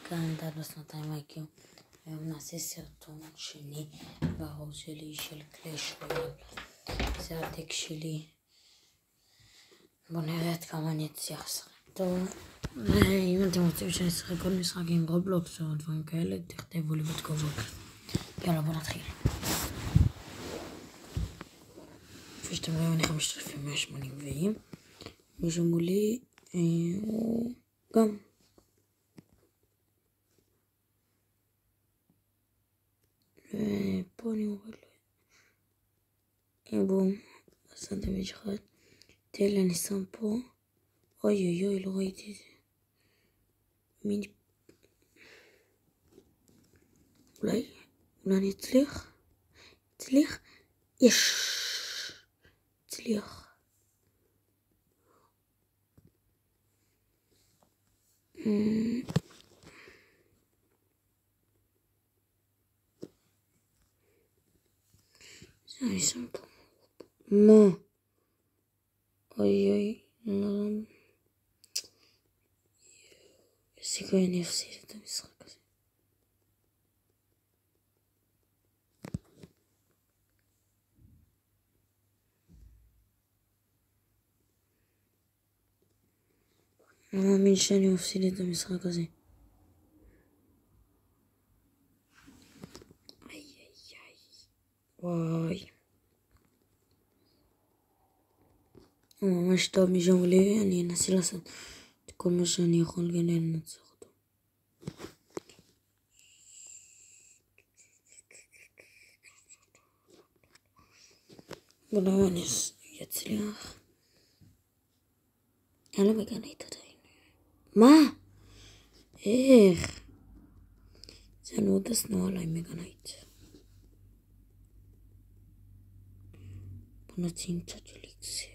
כאן דעת בסנתיים איי-קיו. היום נעשה סרטון שני בערוץ שלי של קלאש רויאל. זה הדק שלי. בואו נראה עד כמה אני אצליח לשחק טוב. אם אתם רוצים שאני אשחק עוד משחק עם רובלוקס או דברים כאלה, תכתבו לי בתגובות. יאללה, בואו נתחיל. כפי שאתם רואים, אני 5180. מישהו מולי הוא גם ופה אני מוריד לו בום, סנטימטר אחד. תל אני שם פה. אוי אוי אוי, לא ראיתי את זה. אולי אני אצליח. יש, הצליח. זה אני שם פה. מה? אוי אוי, לא. סיכוי אני אפסיד את המשחק הזה. לא מאמין שאני מפסיד את המשחק הזה. וואי. הוא ממש טוב משום לי, אני אנסה לעשות את כל מה שאני יכול כדי לנצח אותו. בואו נראה אני אצליח. אין לו מגנית עדיין. מה? איך? זה מאוד אסנו עליי מגנית. בוא נוציא קצת של איקסר.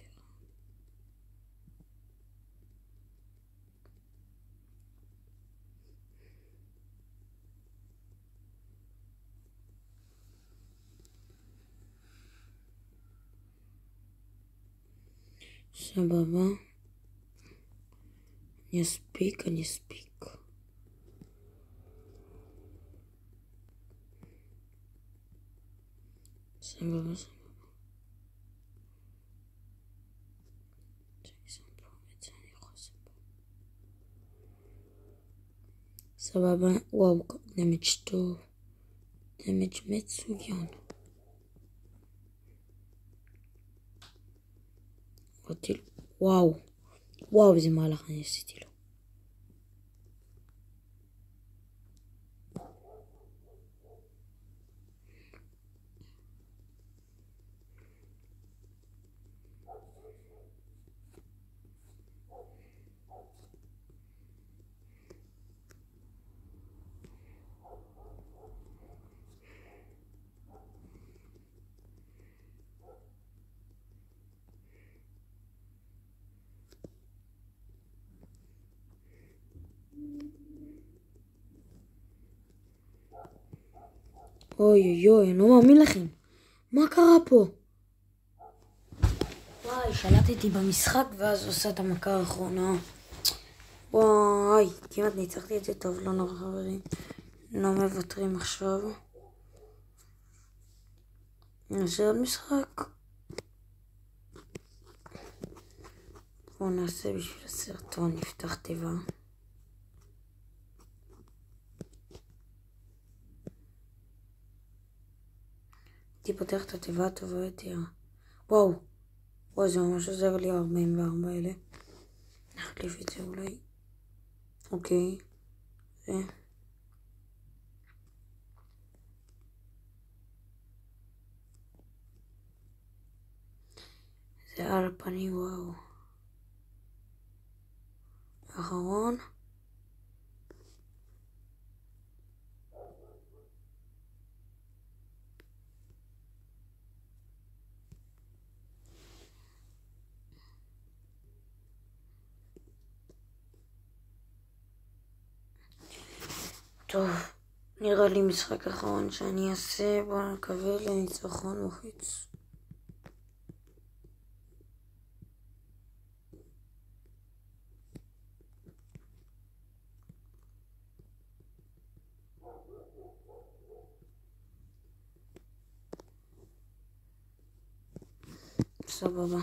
סבבה. אני אספיק. סבבה. סבבה. וואו, דמג' טוב. דמג' מצוין. וואו, איזה מהלך אני עשיתי לו. אוי, אני לא מאמין לכם. מה קרה פה? וואי, שלטתי במשחק ואז עושה את המכה האחרונה. וואי, כמעט ניצחתי את זה. טוב, לא נורא חברים. לא מוותרים עכשיו. נעשה עוד משחק. בואו נעשה בשביל הסרטון, נפתח תיבה. פותח את התיבה הטובה יותר. וואו, זה ממש עוזר לי 44 אלה. נחליף את זה אולי. אוקיי. זה על הפנים, וואו. אחרון. טוב, נראה לי משחק אחרון שאני אעשה. בוא נקווה לניצחון מוחץ. סבבה.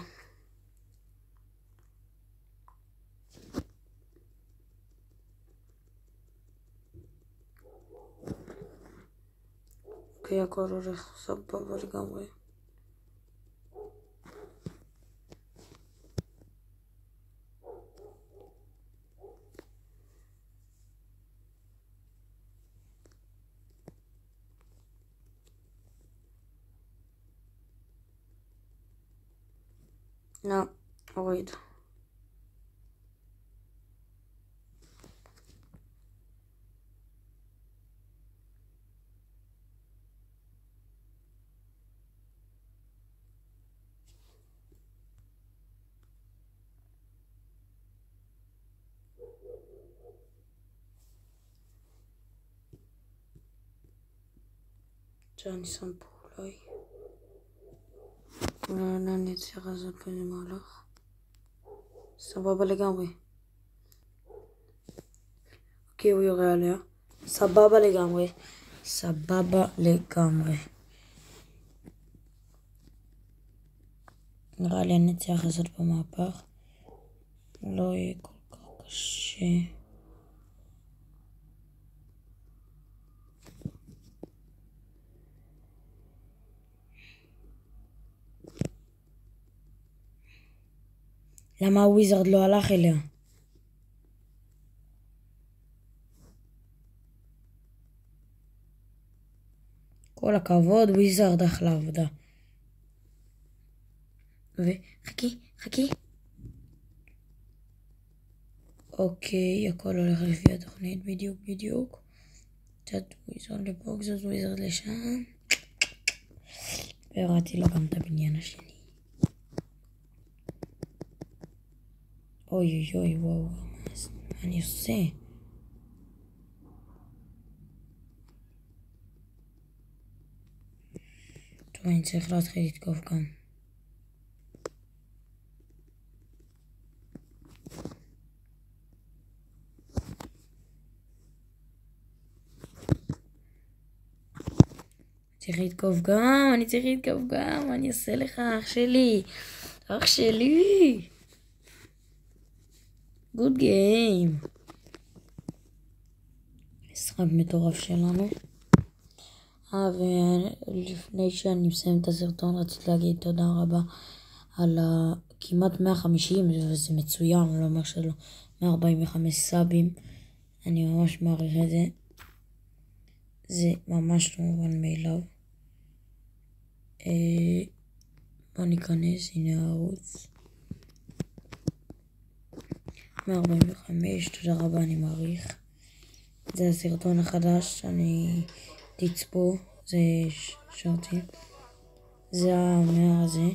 אוקיי, הכל הולך סבבה לגמרי. לא, הוריד. אני שם פה אולי. אולי אני אצליח לעשות פה איזה מהלך. סבבה לגמרי. אוקיי, הוא יורה עליה. סבבה לגמרי. סבבה לגמרי. נראה לי אני אצליח לעשות פה מהפך. לא יהיה כל כך קשה. למה הוויזרד לא הלך אליה? כל הכבוד, וויזרד אחלה עבודה. חכי. אוקיי, הכל הולך לפי התוכנית, בדיוק. קצת וויזרד לפה, קצת וויזרד לשם. והראיתי לו גם את הבניין השני. אוי, וואו, מה אני עושה? טוב, אני צריך להתחיל לתקוף גם. אני צריך לתקוף גם, אני אעשה לך, אח שלי. גוד גיים. משחק מטורף שלנו. ולפני שאני מסיים את הסרטון רציתי להגיד תודה רבה על כמעט 150, וזה מצוין, אני לא אומר שלא, 145 סאבים. אני ממש מעריך את זה. זה ממש לא מובן מאליו. בוא ניכנס, הנה הערוץ 145, תודה רבה, אני מעריך. זה הסרטון החדש, אני תצפו, זה שורטים, זה המאה הזה.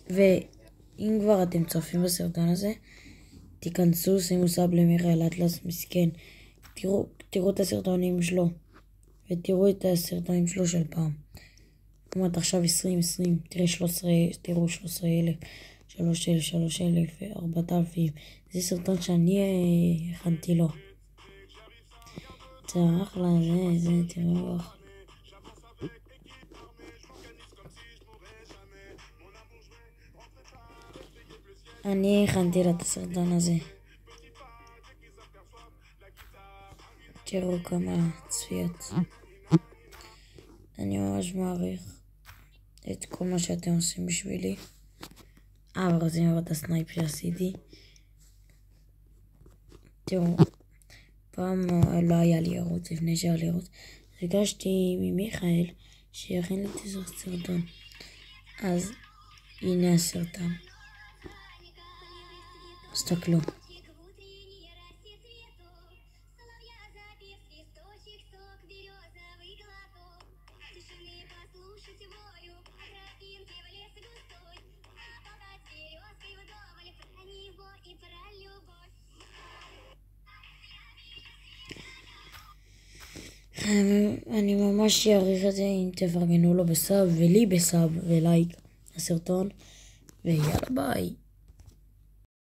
ואם כבר אתם צופים בסרטון הזה, תיכנסו, שימו סאב למיכאל אטלס מסכן, תראו את הסרטונים שלו, ותראו את הסרטונים שלו של פעם. כלומר עכשיו 20, תראו 13,000, 3,000, 4,000. זה סרטון שאני הכנתי לו. זה אחלה, זה תראו אחלה. אני הכנתי לו את הסרטון הזה. תראו כמה צפיות. אני ממש מעריך את כל מה שאתם עושים בשבילי. ורוצים לראות את הסנייפ שעשיתי. תראו, פעם לא היה לי ערוץ, לפני שהיה לי ערוץ. ביקשתי ממיכאל שיכין לי את הסרטון. אז הנה הסרטון. תסתכלו. אני ממש אעריך את זה אם תפרגנו לו בסאב ולי בסאב ולייק הסרטון, ויאללה ביי.